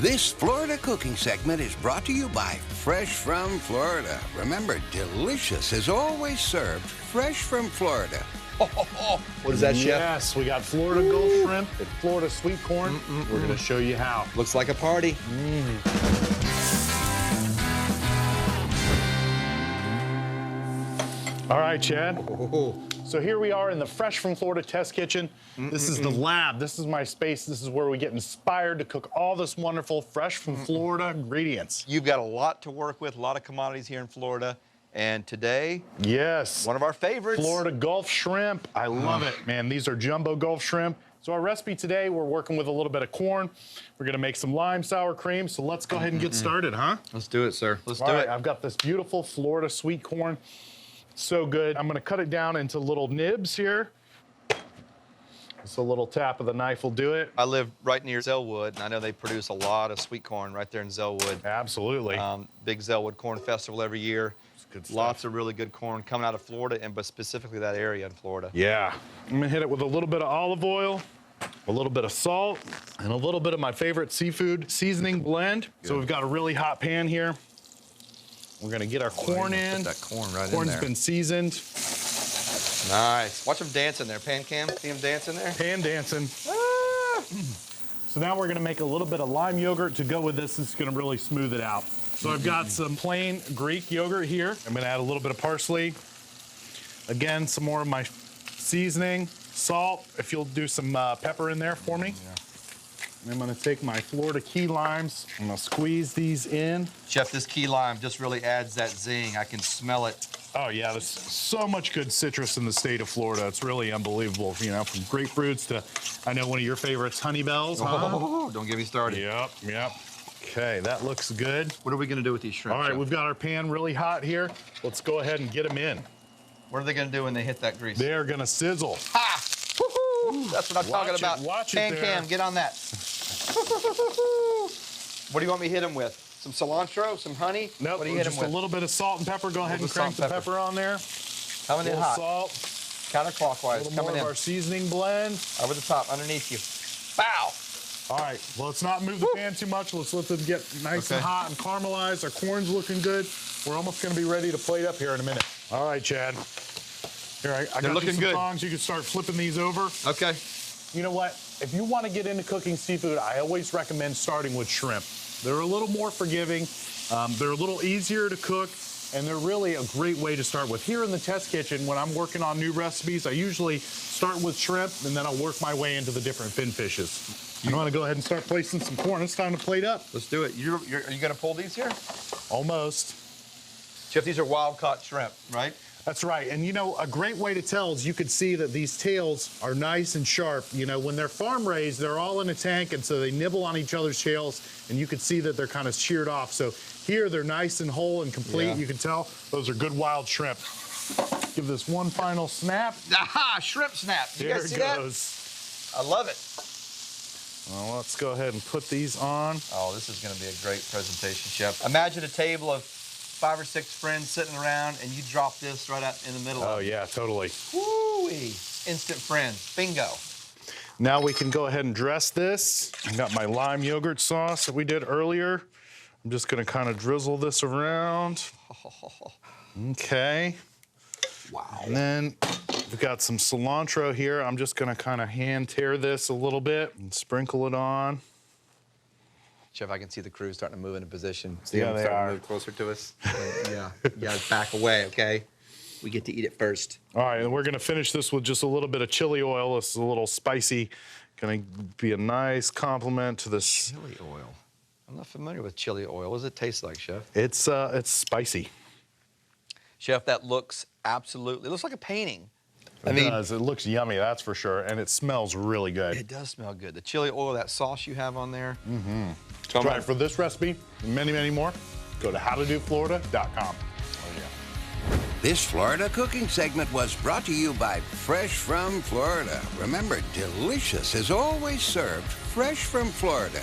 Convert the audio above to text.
This Florida cooking segment is brought to you by Fresh from Florida. Remember, delicious is always served fresh from Florida. What is that, Chef? Yes, we got Florida Gulf shrimp and Florida sweet corn. We're going to show you how. Looks like a party. All right, Chad. Oh. So here we are in the Fresh from Florida test kitchen. This is the lab. This is my space. This is where we get inspired to cook all this wonderful fresh from Florida ingredients. You've got a lot to work with, a lot of commodities here in Florida. And today, Yes. one of our favorites. Florida Gulf shrimp. I love it, man. These are jumbo Gulf shrimp. So our recipe today, we're working with a little bit of corn. We're gonna make some lime sour cream. So let's go ahead and get started, huh? Let's do it, sir. Let's All do right, it. I've got this beautiful Florida sweet corn. So good. I'm gonna cut it down into little nibs here. Just a little tap of the knife will do it. I live right near Zellwood, and I know they produce a lot of sweet corn right there in Zellwood. Absolutely. Big Zellwood Corn Festival every year. Good stuff. Lots of really good corn coming out of Florida, but specifically that area in Florida. Yeah. I'm gonna hit it with a little bit of olive oil, a little bit of salt, and a little bit of my favorite seafood seasoning blend. So we've got a really hot pan here. We're gonna get our corn in. Put that corn right in Corn's there. been seasoned. Nice. Watch them dance in there. Pan cam, see them dance in there? Pan dancing. Ah! So now we're gonna make a little bit of lime yogurt to go with this. This is gonna really smooth it out. So I've got some plain Greek yogurt here. I'm gonna add a little bit of parsley. Again, some more of my seasoning, salt, if you'll do some pepper in there for me. Yeah. And I'm gonna take my Florida key limes. I'm gonna squeeze these in. Chef, this key lime just really adds that zing. I can smell it. Oh yeah, there's so much good citrus in the state of Florida. It's really unbelievable, you know, from grapefruits to, I know one of your favorites, honey bells, huh? Oh, don't get me started. Yep. Okay, that looks good. What are we gonna do with these shrimp? All right, Chef? we've got our pan really hot here. Let's go ahead and get them in. What are they gonna do when they hit that grease? They're gonna sizzle. Ha! Woo-hoo! That's what I'm talking about. Watch it Pan there. cam, get on that. What do you want me to hit them with? Some cilantro, some honey? Nope, What do you hit just them a with? little bit of salt and pepper. Go ahead and bit of crank salt the and pepper on there. Coming in A little hot. salt, Counterclockwise, a little coming more in. of our seasoning blend. Over the top, underneath you. Bow! All right, well, let's not move the pan too much. Let's let them get nice and Okay. hot and caramelized. Our corn's looking good. We're almost gonna be ready to plate up here in a minute. All right, Chad. Here, I got looking you some good. tongs. You can start flipping these over. Okay. You know what? If you want to get into cooking seafood, I always recommend starting with shrimp. They're a little more forgiving. They're a little easier to cook, and they're really a great way to start with. Here in the test kitchen, when I'm working on new recipes, I usually start with shrimp, and then I'll work my way into the different fin fishes. You want to go ahead and start placing some corn. It's time to plate up. Let's do it. Are you gonna pull these here? Almost. Chef, these are wild-caught shrimp, right? That's right. And you know, a great way to tell is you could see that these tails are nice and sharp. You know, when they're farm raised, they're all in a tank, and so they nibble on each other's tails, and you could see that they're kind of sheared off. So here they're nice and whole and complete. Yeah. You can tell those are good wild shrimp. Give this one final snap. Aha! Shrimp snap. You There guys it see that? goes. I love it. Well, let's go ahead and put these on. Oh, this is gonna be a great presentation, Chef. Imagine a table of 5 or 6 friends sitting around, and you drop this right out in the middle Oh of it. yeah, totally. Woo-wee. Instant friends. Bingo. Now we can go ahead and dress this. I got my lime yogurt sauce that we did earlier. I'm just gonna kind of drizzle this around. Okay. Wow. And then we've got some cilantro here. I'm just gonna kind of hand tear this a little bit and sprinkle it on. Chef, I can see the crew starting to move into position. See Yeah, them they starting are. to move closer to us? Yeah. You guys back away, okay? We get to eat it first. All right, and we're gonna finish this with just a little bit of chili oil. This is a little spicy. Gonna be a nice complement to this. Chili oil. I'm not familiar with chili oil. What does it taste like, Chef? It's spicy. Chef, that looks absolutely, it looks like a painting. It does. It looks yummy, that's for sure, and it smells really good. It does smell good. The chili oil, that sauce you have on there. Try it for this recipe and many, many more. Go to howtodoflorida.com. This Florida cooking segment was brought to you by Fresh from Florida. Remember, delicious is always served fresh from Florida.